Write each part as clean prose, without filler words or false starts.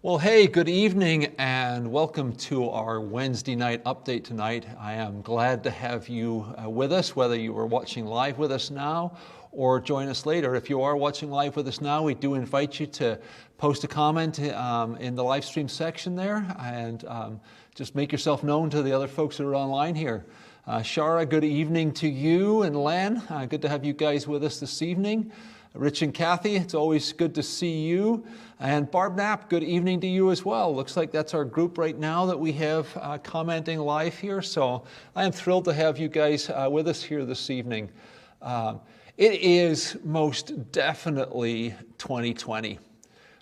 Well, hey, good evening and welcome to our Wednesday night update tonight. I am glad to have you with us, whether you are watching live with us now or join us later. If you are watching live with us now, we do invite you to post a comment in the live stream section there and just make yourself known to the other folks that are online here. Shara, good evening to you, and Len, good to have you guys with us this evening. Rich and Kathy, it's always good to see you. And Barb Knapp, good evening to you as well. Looks like that's our group right now that we have commenting live here. So I am thrilled to have you guys with us here this evening. It is most definitely 2020.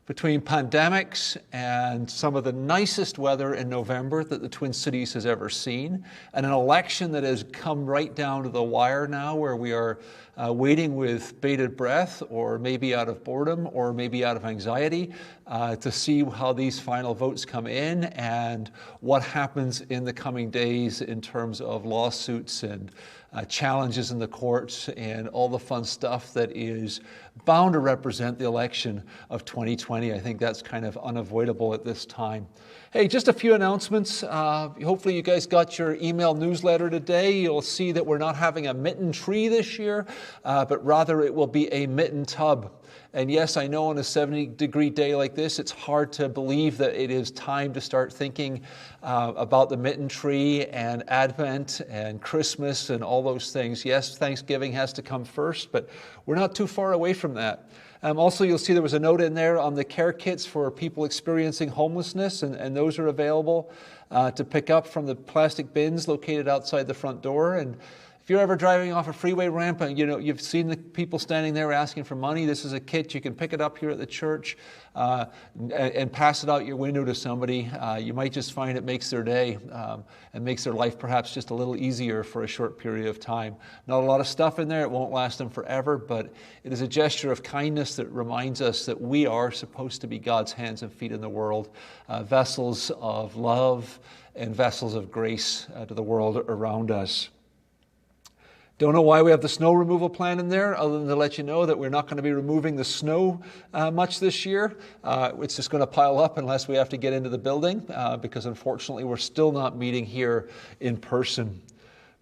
Between pandemics and some of the nicest weather in November that the Twin Cities has ever seen, and an election that has come right down to the wire now, where we are waiting with bated breath, or maybe out of boredom, or maybe out of anxiety, to see how these final votes come in and what happens in the coming days in terms of lawsuits and challenges in the courts and all the fun stuff that is bound to represent the election of 2020. I think that's kind of unavoidable at this time. Hey, just a few announcements. Hopefully you guys got your email newsletter today. You'll see that we're not having a mitten tree this year, but rather it will be a mitten tub. And yes, I know on a 70-degree day like this, it's hard to believe that it is time to start thinking about the mitten tree and Advent and Christmas and all those things. Yes, Thanksgiving has to come first, but we're not too far away from that. Also, you'll see there was a note in there on the care kits for people experiencing homelessness, and those are available to pick up from the plastic bins located outside the front door. And if you're ever driving off a freeway ramp and you've seen the people standing there asking for money, this is a kit. You can pick it up here at the church and pass it out your window to somebody. You might just find it makes their day and makes their life perhaps just a little easier for a short period of time. Not a lot of stuff in there. It won't last them forever, but it is a gesture of kindness that reminds us that we are supposed to be God's hands and feet in the world, vessels of love and vessels of grace to the world around us. Don't know why we have the snow removal plan in there, other than to let you know that we're not going to be removing the snow much this year. It's just going to pile up unless we have to get into the building, because unfortunately we're still not meeting here in person.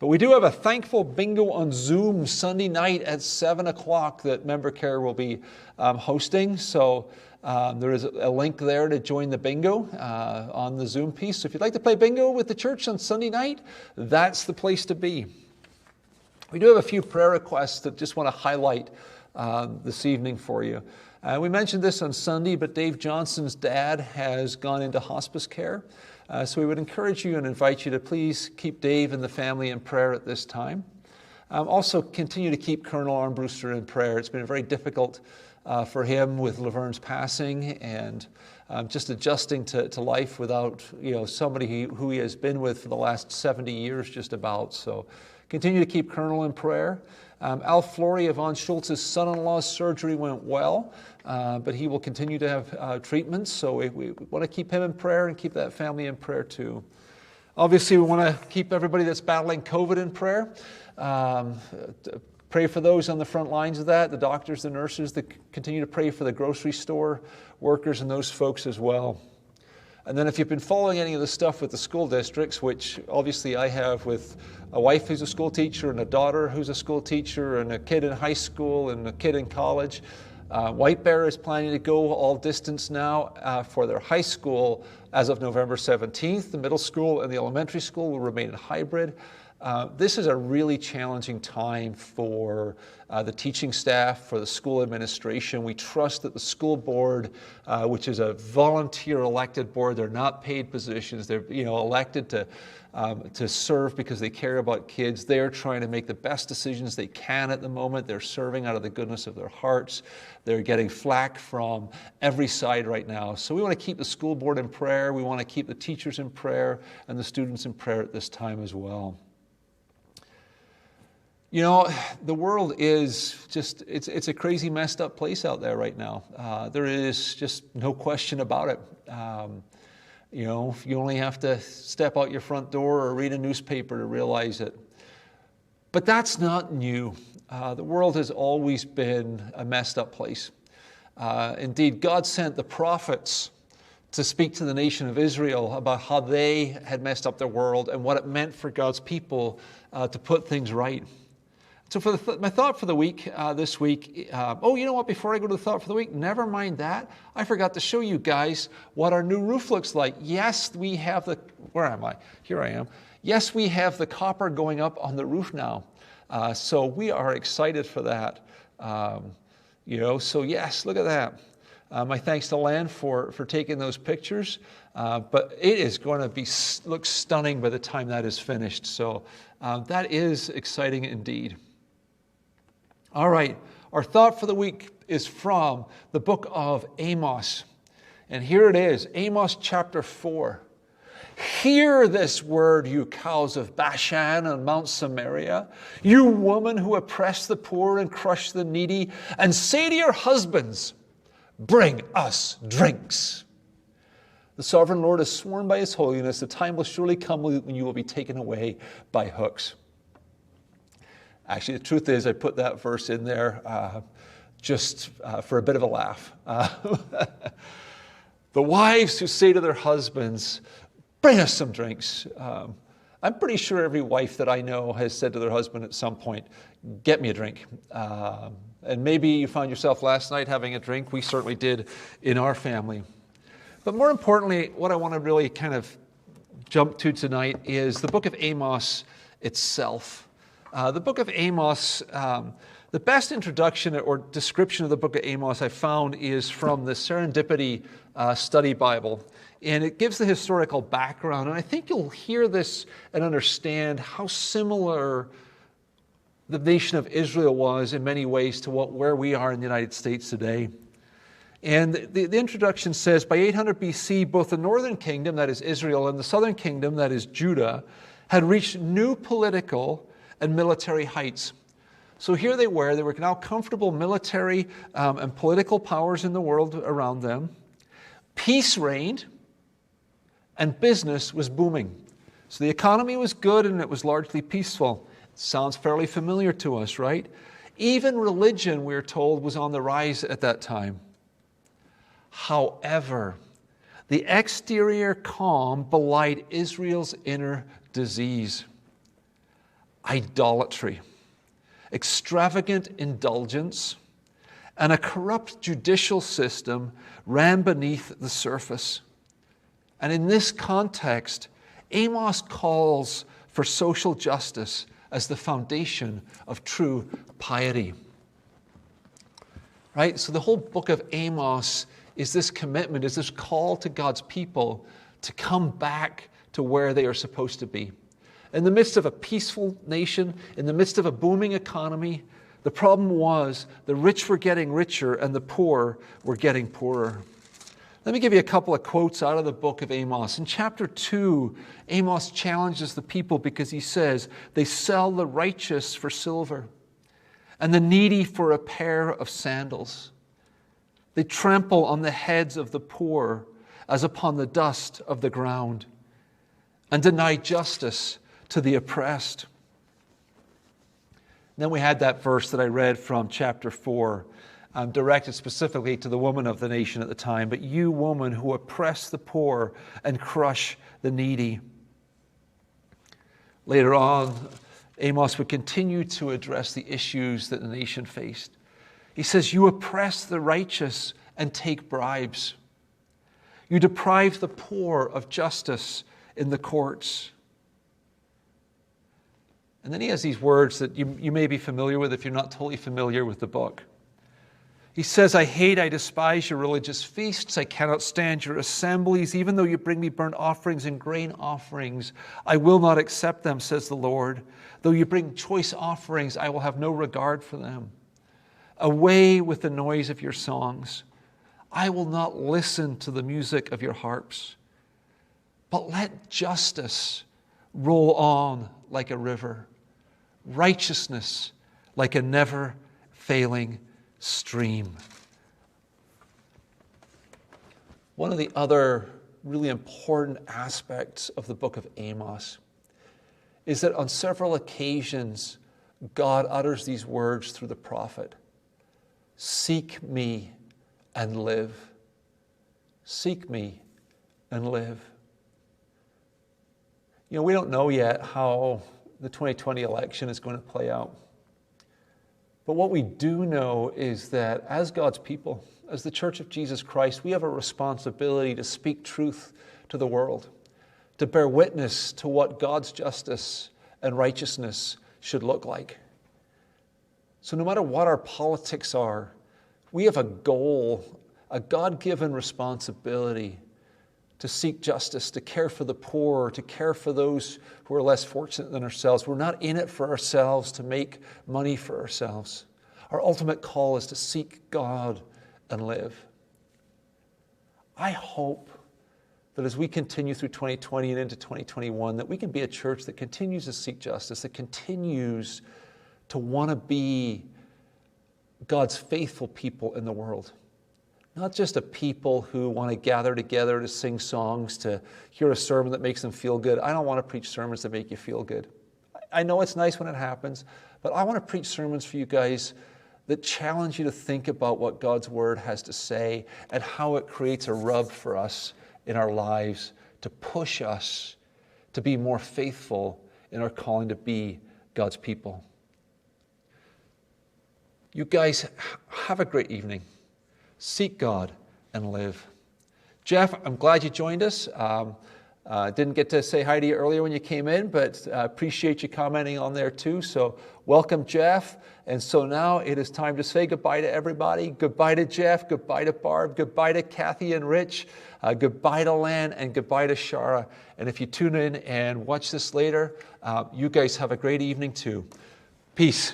But we do have a thankful bingo on Zoom Sunday night at 7 o'clock that Member Care will be hosting. So there is a link there to join the bingo on the Zoom piece. So if you'd like to play bingo with the church on Sunday night, that's the place to be. We do have a few prayer requests that just want to highlight this evening for you. We mentioned this on Sunday, but Dave Johnson's dad has gone into hospice care. So we would encourage you and invite you to please keep Dave and the family in prayer at this time. Also continue to keep Colonel Armbruster in prayer. It's been very difficult for him with Laverne's passing and just adjusting to life without somebody who he has been with for the last 70 years just about. So continue to keep Colonel in prayer. Al Flory, Yvonne Schultz's son-in-law's surgery went well, but he will continue to have treatments. So we want to keep him in prayer and keep that family in prayer too. Obviously, we want to keep everybody that's battling COVID in prayer. Pray for those on the front lines of that, the doctors, the nurses, continue to pray for the grocery store workers and those folks as well. And then if you've been following any of the stuff with the school districts, which obviously I have with a wife who's a school teacher and a daughter who's a school teacher and a kid in high school and a kid in college, White Bear is planning to go all distance now for their high school as of November 17th. The middle school and the elementary school will remain in hybrid. This is a really challenging time for the teaching staff, for the school administration. We trust that the school board, which is a volunteer elected board, they're not paid positions, they're elected to serve because they care about kids. They're trying to make the best decisions they can at the moment. They're serving out of the goodness of their hearts. They're getting flack from every side right now. So we want to keep the school board in prayer. We want to keep the teachers in prayer and the students in prayer at this time as well. The world is just, it's a crazy messed up place out there right now. There is just no question about it. You only have to step out your front door or read a newspaper to realize it. But that's not new. The world has always been a messed up place. Indeed, God sent the prophets to speak to the nation of Israel about how they had messed up their world and what it meant for God's people to put things right. So for my thought for the week this week, you know what, before I go to the thought for the week, never mind that. I forgot to show you guys what our new roof looks like. Yes, we have where am I? Here I am. Yes, we have the copper going up on the roof now. So we are excited for that. So yes, look at that. My thanks to Lan for taking those pictures. But it is going to look stunning by the time that is finished. So that is exciting indeed. All right, our thought for the week is from the book of Amos. And here it is, Amos chapter 4. Hear this word, you cows of Bashan and Mount Samaria, you woman who oppress the poor and crush the needy, and say to your husbands, bring us drinks. The sovereign Lord has sworn by his holiness, the time will surely come when you will be taken away by hooks. Actually, the truth is, I put that verse in there just for a bit of a laugh. The wives who say to their husbands, bring us some drinks. I'm pretty sure every wife that I know has said to their husband at some point, get me a drink. And maybe you found yourself last night having a drink. We certainly did in our family. But more importantly, what I want to really kind of jump to tonight is the book of Amos itself. The book of Amos, the best introduction or description of the book of Amos I found is from the Serendipity Study Bible. And it gives the historical background. And I think you'll hear this and understand how similar the nation of Israel was in many ways to where we are in the United States today. And the introduction says, by 800 BC, both the northern kingdom, that is Israel, and the southern kingdom, that is Judah, had reached new political and military heights. So here they were now comfortable military and political powers in the world around them. Peace reigned, and business was booming. So the economy was good and it was largely peaceful. Sounds fairly familiar to us, right? Even religion, we're told, was on the rise at that time. However, the exterior calm belied Israel's inner disease. Idolatry, extravagant indulgence, and a corrupt judicial system ran beneath the surface. And in this context, Amos calls for social justice as the foundation of true piety. Right? So the whole book of Amos is this commitment, is this call to God's people to come back to where they are supposed to be. In the midst of a peaceful nation, in the midst of a booming economy, the problem was the rich were getting richer and the poor were getting poorer. Let me give you a couple of quotes out of the book of Amos. In chapter 2, Amos challenges the people because he says, they sell the righteous for silver and the needy for a pair of sandals. They trample on the heads of the poor as upon the dust of the ground and deny justice to the oppressed. Then we had that verse that I read from chapter 4, directed specifically to the woman of the nation at the time. But you, woman, who oppress the poor and crush the needy. Later on, Amos would continue to address the issues that the nation faced. He says, you oppress the righteous and take bribes. You deprive the poor of justice in the courts. And then he has these words that you may be familiar with if you're not totally familiar with the book. He says, I despise your religious feasts. I cannot stand your assemblies. Even though you bring me burnt offerings and grain offerings, I will not accept them, says the Lord. Though you bring choice offerings, I will have no regard for them. Away with the noise of your songs. I will not listen to the music of your harps. But let justice roll on like a river, righteousness like a never-failing stream. One of the other really important aspects of the book of Amos is that on several occasions, God utters these words through the prophet. Seek me and live. Seek me and live. You know, we don't know yet how the 2020 election is going to play out. But what we do know is that as God's people, as the Church of Jesus Christ, we have a responsibility to speak truth to the world, to bear witness to what God's justice and righteousness should look like. So no matter what our politics are, we have a goal, a God-given responsibility to seek justice, to care for the poor, to care for those who are less fortunate than ourselves. We're not in it for ourselves to make money for ourselves. Our ultimate call is to seek God and live. I hope that as we continue through 2020 and into 2021, that we can be a church that continues to seek justice, that continues to want to be God's faithful people in the world. Not just a people who want to gather together to sing songs, to hear a sermon that makes them feel good. I don't want to preach sermons that make you feel good. I know it's nice when it happens, but I want to preach sermons for you guys that challenge you to think about what God's Word has to say and how it creates a rub for us in our lives to push us to be more faithful in our calling to be God's people. You guys have a great evening. Seek God and live. Jeff, I'm glad you joined us. Didn't get to say hi to you earlier when you came in, but appreciate you commenting on there too. So welcome, Jeff. And so now it is time to say goodbye to everybody. Goodbye to Jeff, goodbye to Barb, goodbye to Kathy and Rich, goodbye to Lan, and goodbye to Shara. And if you tune in and watch this later, you guys have a great evening too. Peace.